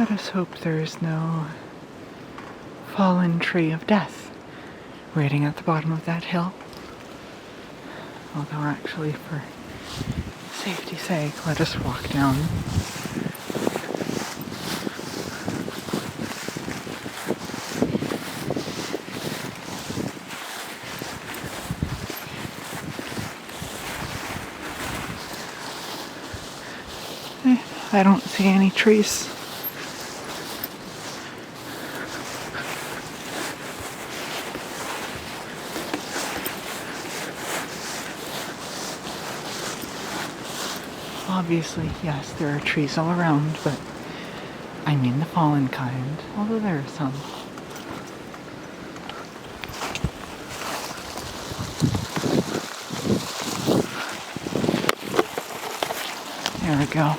Let us hope there is no fallen tree of death waiting at the bottom of that hill. Although actually, for safety's sake, let us walk down. I don't see any trees. Obviously, yes, there are trees all around, but I mean the fallen kind, although there are some. There we go.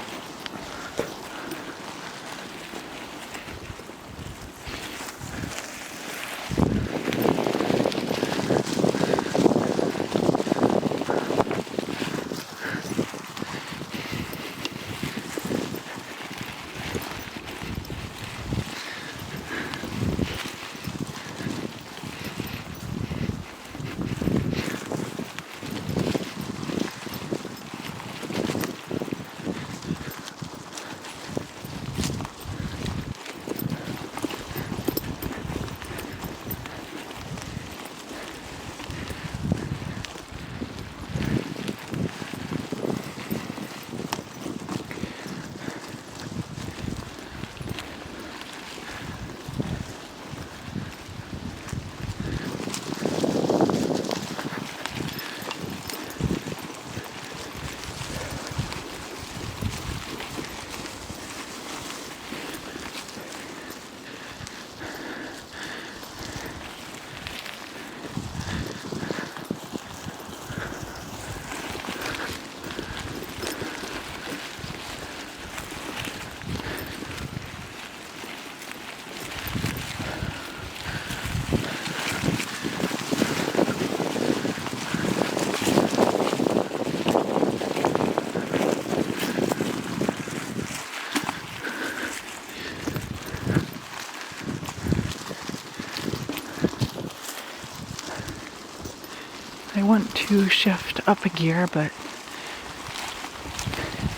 I want to shift up a gear, but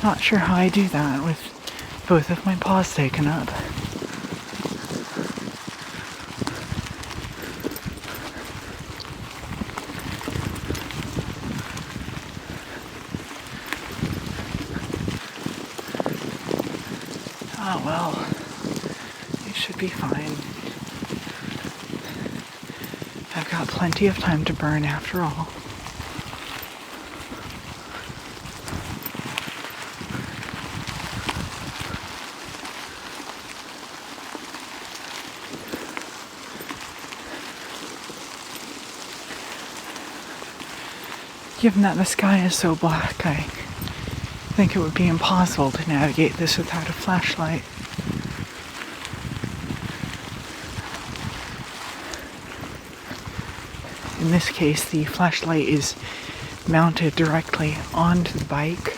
not sure how I do that with both of my paws taken up. Oh well, it should be fine. I've got plenty of time to burn after all. Given that the sky is so black, I think it would be impossible to navigate this without a flashlight. In this case, the flashlight is mounted directly onto the bike.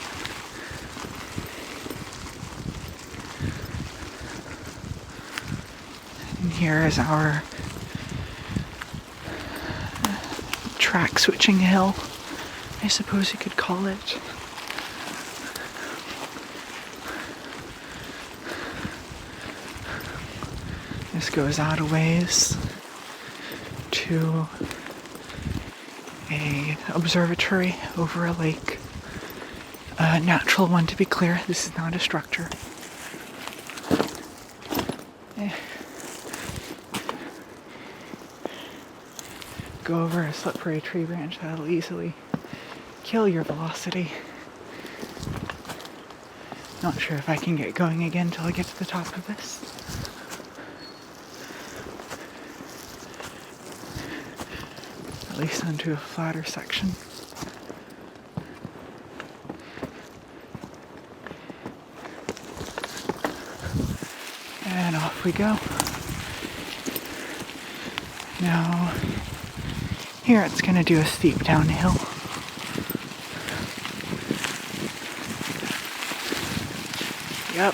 And here is our track switching hill, I suppose you could call it. This goes out a ways to a observatory over a lake. A natural one, to be clear. This is not a structure. Go over a slippery tree branch that'll easily kill your velocity. Not sure if I can get going again till I get to the top of this. At least onto a flatter section. And off we go. Now, here it's going to do a steep downhill. Yep.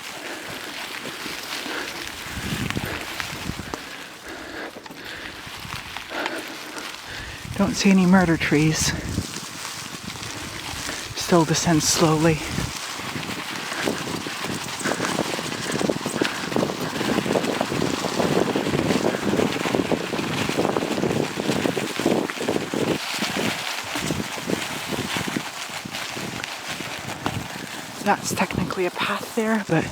Don't see any murder trees. Still descends slowly. That's technically a path there, but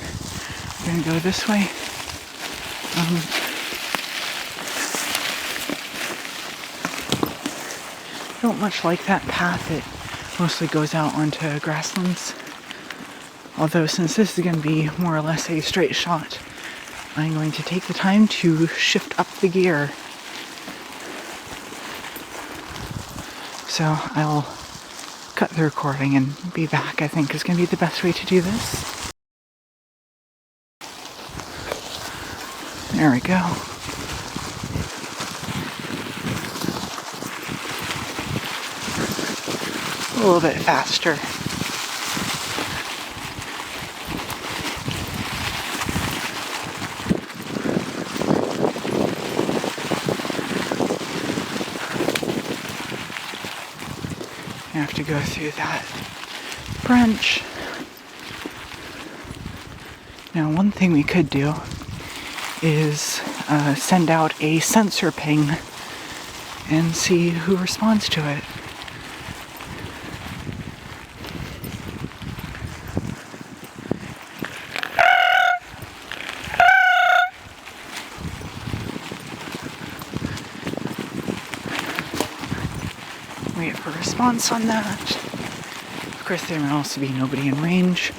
we're gonna go this way. Don't much like that path. It mostly goes out onto grasslands. Although since this is going to be more or less a straight shot, I'm going to take the time to shift up the gear. So I'll cut the recording and be back, I think is going to be the best way to do this. There we go. A little bit faster. I have to go through that branch. Now, one thing we could do is send out a sensor ping and see who responds to it. Wait for a response on that. Of course, there may also be nobody in range,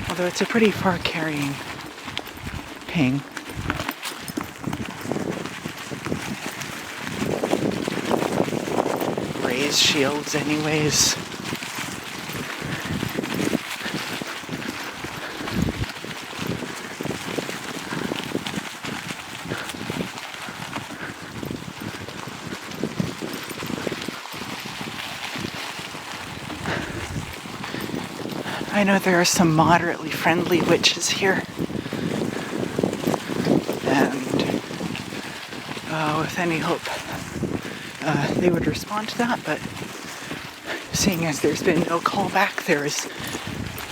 although it's a pretty far carrying ping. Raise shields anyways. I know there are some moderately friendly witches here, and with any hope they would respond to that, but seeing as there's been no callback, there is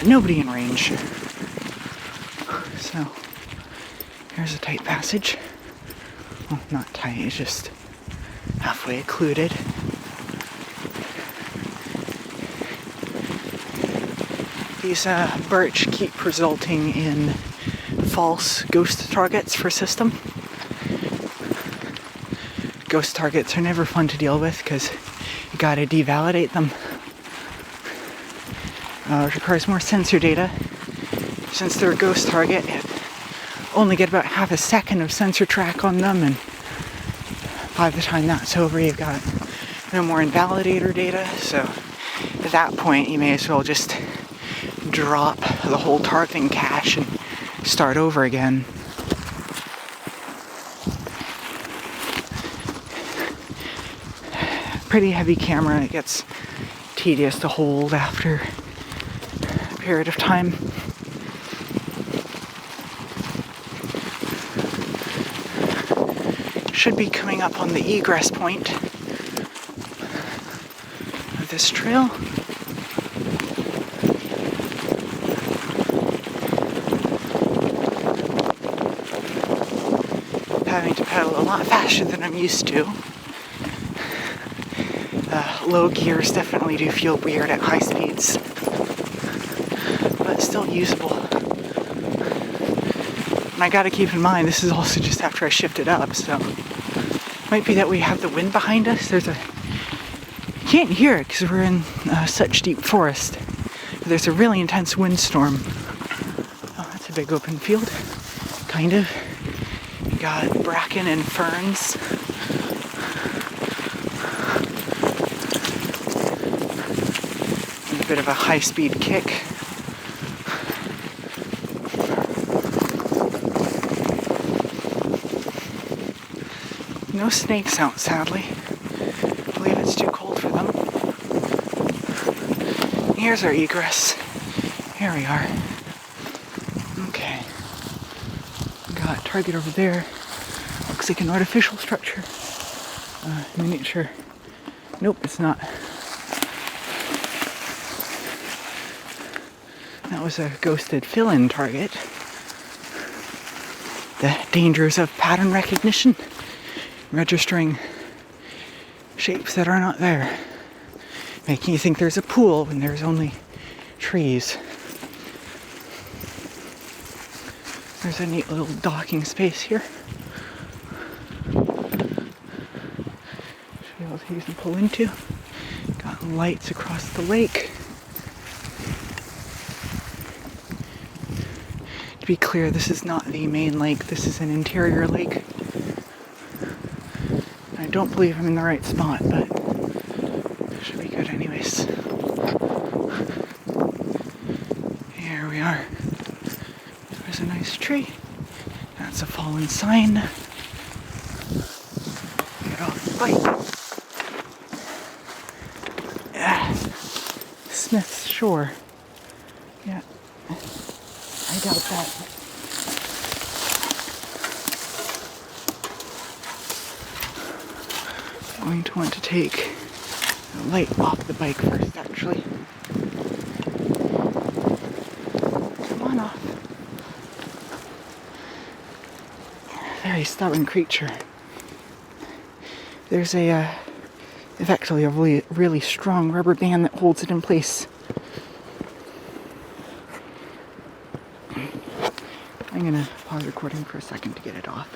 nobody in range. So here's a tight passage. Well, not tight, it's just halfway occluded. These birch keep resulting in false ghost targets for system. Ghost targets are never fun to deal with because you gotta devalidate them. It requires more sensor data. Since they're a ghost target, you only get about half a second of sensor track on them, and by the time that's over, you've got no more invalidator data. So at that point, you may as well just drop the whole targeting cache and start over again. Pretty heavy camera. It gets tedious to hold after a period of time. Should be coming up on the egress point of this trail. Having to pedal a lot faster than I'm used to. Low gears definitely do feel weird at high speeds, but still usable. And I gotta keep in mind, this is also just after I shifted up, so it might be that we have the wind behind us. You can't hear it because we're in such deep forest. But there's a really intense windstorm. Oh, that's a big open field, kind of. You got bracken and ferns. And a bit of a high-speed kick. No snakes out, sadly. I believe it's too cold for them. Here's our egress. Here we are. Okay. Got target over there. Looks like an artificial structure. miniature. Nope, it's not. That was a ghosted fill-in target. The dangers of pattern recognition, registering shapes that are not there, making you think there's a pool when there's only trees. There's a neat little docking space here. Should be able to use and pull into. Got lights across the lake. To be clear, this is not the main lake. This is an interior lake. I don't believe I'm in the right spot, but it should be good anyways. Here we are. There's a nice tree. That's a fallen sign. Get off the bike. Yeah. Smith's Shore. Yeah. I doubt that. I'm going to want to take the light off the bike first, actually. Come on off. Very stubborn creature. There's actually a really strong rubber band that holds it in place. I'm gonna pause recording for a second to get it off.